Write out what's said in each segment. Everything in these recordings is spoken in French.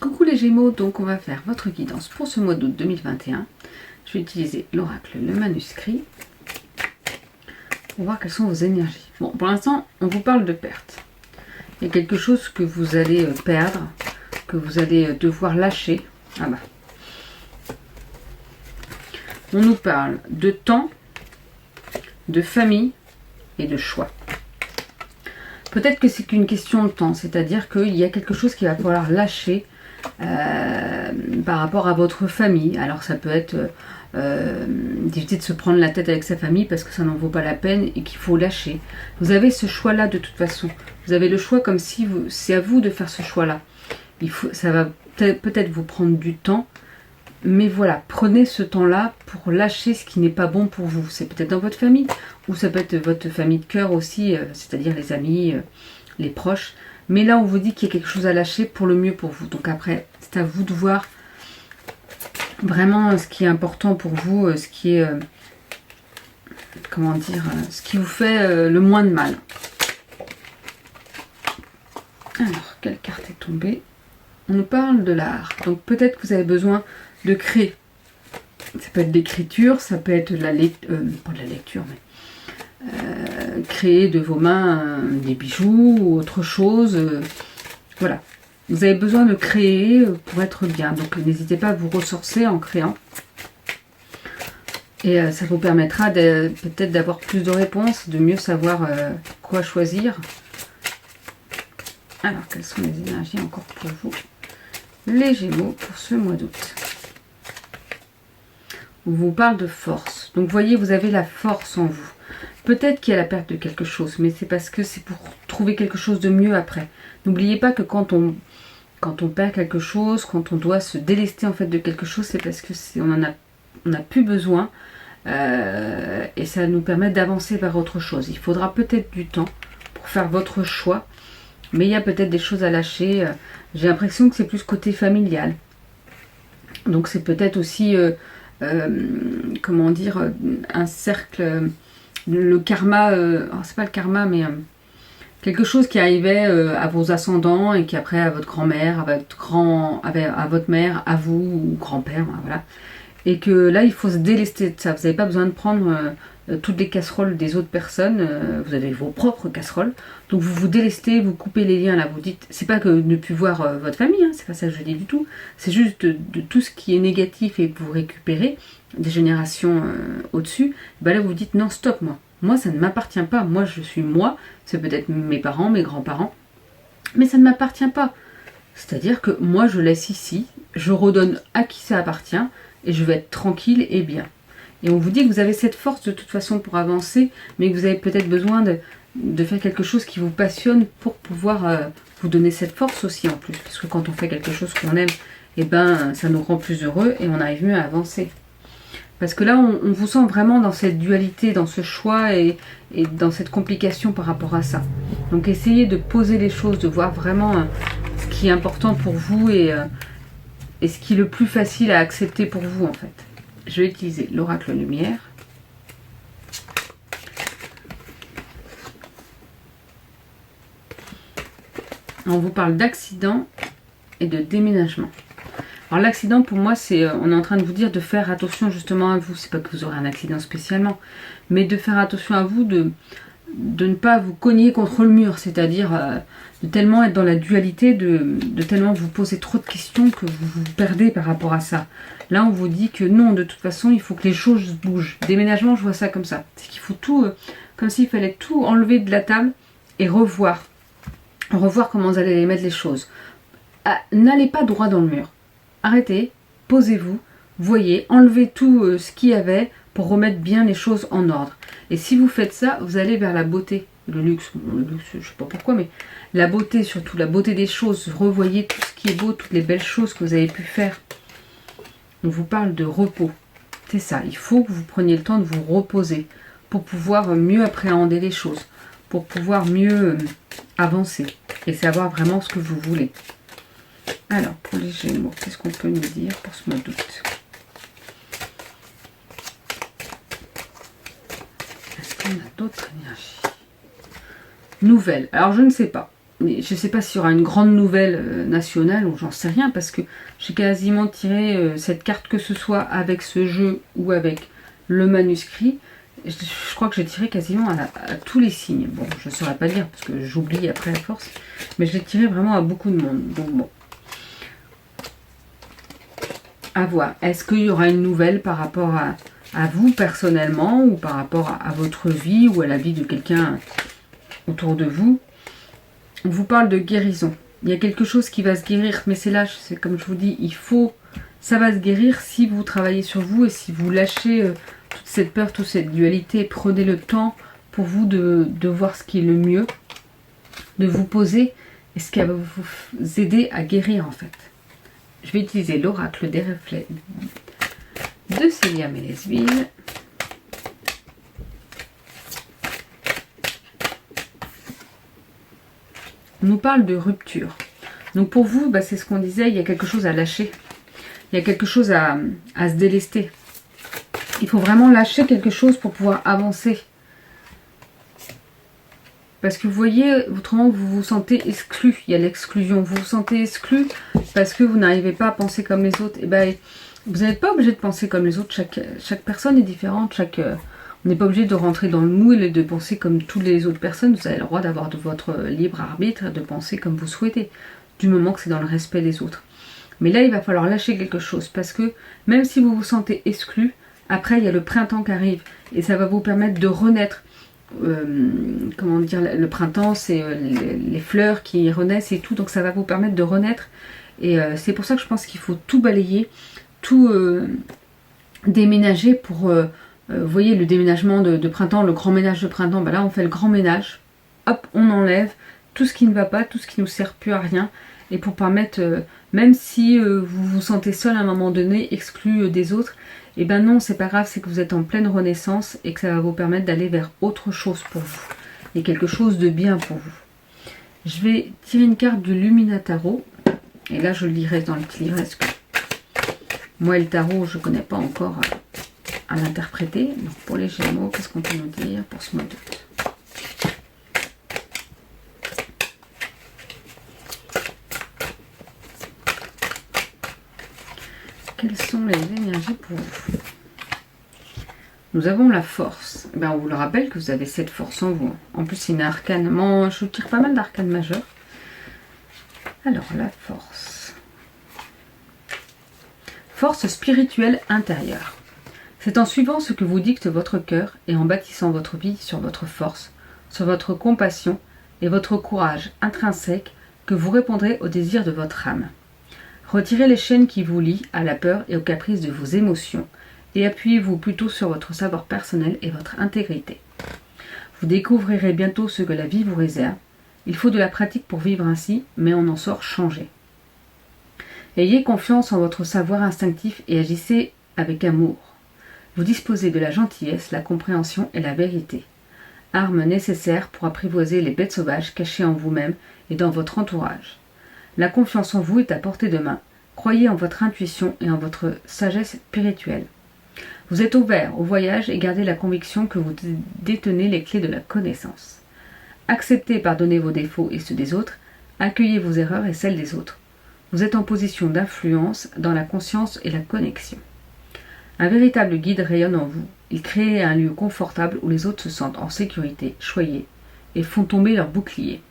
Coucou les Gémeaux, donc on va faire votre guidance pour ce mois d'août 2021. Je vais utiliser l'oracle, le manuscrit, pour voir quelles sont vos énergies. Bon, pour l'instant, on vous parle de perte. Il y a quelque chose que vous allez perdre, que vous allez devoir lâcher. Ah bah. On nous parle de temps, de famille et de choix. Peut-être que c'est qu'une question de temps, c'est-à-dire qu'il y a quelque chose qu'il va falloir lâcher par rapport à votre famille. Alors ça peut être d'éviter de se prendre la tête avec sa famille parce que ça n'en vaut pas la peine et qu'il faut lâcher. Vous avez ce choix-là de toute façon. Vous avez le choix comme si c'est à vous de faire ce choix-là. Ça va peut-être vous prendre du temps, mais voilà, prenez ce temps-là pour lâcher ce qui n'est pas bon pour vous. C'est peut-être dans votre famille, ou ça peut être votre famille de cœur aussi, c'est-à-dire les amis, les proches. Mais là, on vous dit qu'il y a quelque chose à lâcher pour le mieux pour vous. Donc après, c'est à vous de voir vraiment ce qui est important pour vous, ce qui est, comment dire, ce qui vous fait le moins de mal. Alors, quelle carte est tombée? On nous parle de l'art. Donc peut-être que vous avez besoin de créer. Ça peut être l'écriture, ça peut être pas de la lecture, mais créer de vos mains des bijoux ou autre chose. Voilà. Vous avez besoin de créer pour être bien. Donc n'hésitez pas à vous ressourcer en créant. Et ça vous permettra peut-être d'avoir plus de réponses, de mieux savoir quoi choisir. Alors, quelles sont les énergies encore pour vous, les Gémeaux, pour ce mois d'août? On vous parle de force. Donc, voyez, vous avez la force en vous. Peut-être qu'il y a la perte de quelque chose, mais c'est parce que c'est pour trouver quelque chose de mieux après. N'oubliez pas que quand on perd quelque chose, quand on doit se délester en fait de quelque chose, c'est parce que on n'a plus besoin et ça nous permet d'avancer vers autre chose. Il faudra peut-être du temps pour faire votre choix, mais il y a peut-être des choses à lâcher. J'ai l'impression que c'est plus côté familial. Donc c'est peut-être aussi, comment dire, un cercle, le karma, c'est pas le karma, mais quelque chose qui arrivait à vos ascendants et qui après à votre grand-mère, à votre mère, à vous, ou grand-père, voilà. Et que là, il faut se délester de ça. Vous n'avez pas besoin de prendre toutes les casseroles des autres personnes. Vous avez vos propres casseroles. Donc vous vous délestez, vous coupez les liens là. Vous dites, c'est pas que ne plus voir votre famille, hein, c'est pas ça que je dis du tout. C'est juste de tout ce qui est négatif et que vous récupérez des générations au-dessus. Ben là, vous dites, non, stop, moi. Moi, ça ne m'appartient pas. Moi, je suis moi. C'est peut-être mes parents, mes grands-parents. Mais ça ne m'appartient pas. C'est-à-dire que moi, je laisse ici. Je redonne à qui ça appartient. Et je vais être tranquille et bien. Et on vous dit que vous avez cette force de toute façon pour avancer, mais que vous avez peut-être besoin de faire quelque chose qui vous passionne pour pouvoir vous donner cette force aussi en plus. Parce que quand on fait quelque chose qu'on aime, eh ben, ça nous rend plus heureux et on arrive mieux à avancer. Parce que là, on vous sent vraiment dans cette dualité, dans ce choix et dans cette complication par rapport à ça. Donc essayez de poser les choses, de voir vraiment ce qui est important pour vous et ce qui est le plus facile à accepter pour vous en fait. Je vais utiliser l'oracle lumière. On vous parle d'accident et de déménagement. Alors l'accident pour moi c'est, on est en train de vous dire de faire attention justement à vous. C'est pas que vous aurez un accident spécialement, mais de faire attention à vous, de ne pas vous cogner contre le mur, c'est-à-dire de tellement être dans la dualité, de tellement vous poser trop de questions que vous vous perdez par rapport à ça. Là, on vous dit que non, de toute façon, il faut que les choses bougent. Déménagement, je vois ça comme ça. C'est qu'il faut tout, comme s'il fallait tout enlever de la table et revoir. Revoir comment vous allez mettre les choses. N'allez pas droit dans le mur. Arrêtez, posez-vous, voyez, enlevez tout ce qu'il y avait pour remettre bien les choses en ordre. Et si vous faites ça, vous allez vers la beauté, le luxe, je sais pas pourquoi, mais la beauté, surtout la beauté des choses. Revoyez tout ce qui est beau, toutes les belles choses que vous avez pu faire. On vous parle de repos. C'est ça, il faut que vous preniez le temps de vous reposer pour pouvoir mieux appréhender les choses, pour pouvoir mieux avancer et savoir vraiment ce que vous voulez. Alors, pour les Gémeaux, qu'est-ce qu'on peut nous dire pour ce mois d'août ? Est-ce qu'on a d'autres énergies nouvelles? Alors, je ne sais pas. je ne sais pas s'il y aura une grande nouvelle nationale ou j'en sais rien, parce que j'ai quasiment tiré cette carte, que ce soit avec ce jeu ou avec le manuscrit. Je crois que j'ai tiré quasiment à tous les signes. Bon, je ne saurais pas dire parce que j'oublie après la force, mais je l'ai tiré vraiment à beaucoup de monde. Donc bon, à voir. Est-ce qu'il y aura une nouvelle par rapport à vous personnellement, ou par rapport à votre vie ou à la vie de quelqu'un autour de vous? On vous parle de guérison. Il y a quelque chose qui va se guérir, mais c'est comme je vous dis, ça va se guérir si vous travaillez sur vous et si vous lâchez toute cette peur, toute cette dualité. Prenez le temps pour vous de voir ce qui est le mieux, de vous poser et ce qui va vous aider à guérir en fait. Je vais utiliser l'oracle des reflets de Célia Mélesville. On nous parle de rupture. Donc pour vous, c'est ce qu'on disait, il y a quelque chose à lâcher. Il y a quelque chose à se délester. Il faut vraiment lâcher quelque chose pour pouvoir avancer. Parce que vous voyez, autrement vous vous sentez exclu. Il y a l'exclusion. Vous vous sentez exclu parce que vous n'arrivez pas à penser comme les autres. Et vous n'êtes pas obligé de penser comme les autres. Chaque personne est différente. On n'est pas obligé de rentrer dans le moule et de penser comme toutes les autres personnes. Vous avez le droit d'avoir de votre libre arbitre et de penser comme vous souhaitez, du moment que c'est dans le respect des autres. Mais là, il va falloir lâcher quelque chose, parce que même si vous vous sentez exclu, après, il y a le printemps qui arrive, et ça va vous permettre de renaître. Comment dire, le printemps, c'est les fleurs qui renaissent et tout, donc ça va vous permettre de renaître. Et c'est pour ça que je pense qu'il faut tout balayer, tout déménager pour... vous voyez le déménagement de printemps, le grand ménage de printemps, là on fait le grand ménage, hop, on enlève tout ce qui ne va pas, tout ce qui nous sert plus à rien, et pour permettre, même si vous vous sentez seul à un moment donné, exclu des autres, et non, c'est pas grave, c'est que vous êtes en pleine renaissance et que ça va vous permettre d'aller vers autre chose pour vous, et quelque chose de bien pour vous. Je vais tirer une carte du Lumina Tarot, et là je le lirai dans le petit livret, parce que moi le tarot je connais pas encore à l'interpréter. Donc pour les Gémeaux, qu'est-ce qu'on peut nous dire pour ce mois d'août? Quelles sont les énergies pour vous? Nous avons la force. On vous le rappelle que vous avez cette force en vous. En plus, c'est une arcane. Je tire pas mal d'arcanes majeures. Alors, la force. Force spirituelle intérieure. C'est en suivant ce que vous dicte votre cœur et en bâtissant votre vie sur votre force, sur votre compassion et votre courage intrinsèque que vous répondrez aux désirs de votre âme. Retirez les chaînes qui vous lient à la peur et aux caprices de vos émotions et appuyez-vous plutôt sur votre savoir personnel et votre intégrité. Vous découvrirez bientôt ce que la vie vous réserve. Il faut de la pratique pour vivre ainsi, mais on en sort changé. Ayez confiance en votre savoir instinctif et agissez avec amour. Vous disposez de la gentillesse, la compréhension et la vérité, armes nécessaires pour apprivoiser les bêtes sauvages cachées en vous-même et dans votre entourage. La confiance en vous est à portée de main. Croyez en votre intuition et en votre sagesse spirituelle. Vous êtes ouvert au voyage et gardez la conviction que vous détenez les clés de la connaissance. Acceptez et pardonnez vos défauts et ceux des autres. Accueillez vos erreurs et celles des autres. Vous êtes en position d'influence dans la conscience et la connexion. Un véritable guide rayonne en vous. Il crée un lieu confortable où les autres se sentent en sécurité, choyés, et font tomber leurs boucliers.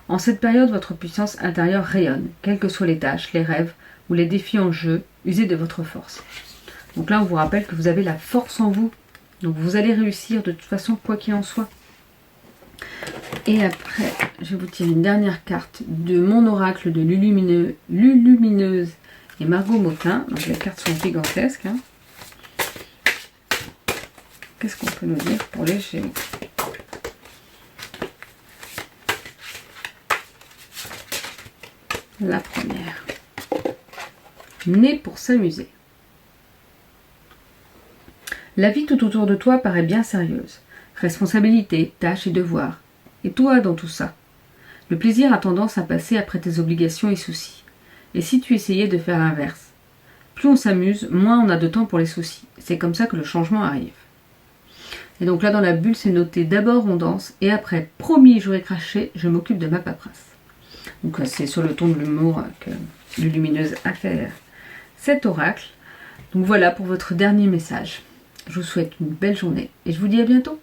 En cette période, votre puissance intérieure rayonne, quelles que soient les tâches, les rêves ou les défis en jeu, usez de votre force. Donc là, on vous rappelle que vous avez la force en vous. Donc vous allez réussir de toute façon, quoi qu'il en soit. Et après, je vais vous tirer une dernière carte de mon oracle de Lulumineuse et Margot Motin. Donc les cartes sont gigantesques. Qu'est-ce qu'on peut nous dire pour les Gémeaux? La première. Né pour s'amuser. La vie tout autour de toi paraît bien sérieuse. Responsabilités, tâches et devoirs. Et toi dans tout ça? Le plaisir a tendance à passer après tes obligations et soucis. Et si tu essayais de faire l'inverse? Plus on s'amuse, moins on a de temps pour les soucis. C'est comme ça que le changement arrive. Et donc là, dans la bulle, c'est noté d'abord on danse et après, promis, j'aurai craché, je m'occupe de ma paperasse. Donc c'est sur le ton de l'humour que Lumineuse a fait cet oracle. Donc voilà pour votre dernier message. Je vous souhaite une belle journée et je vous dis à bientôt.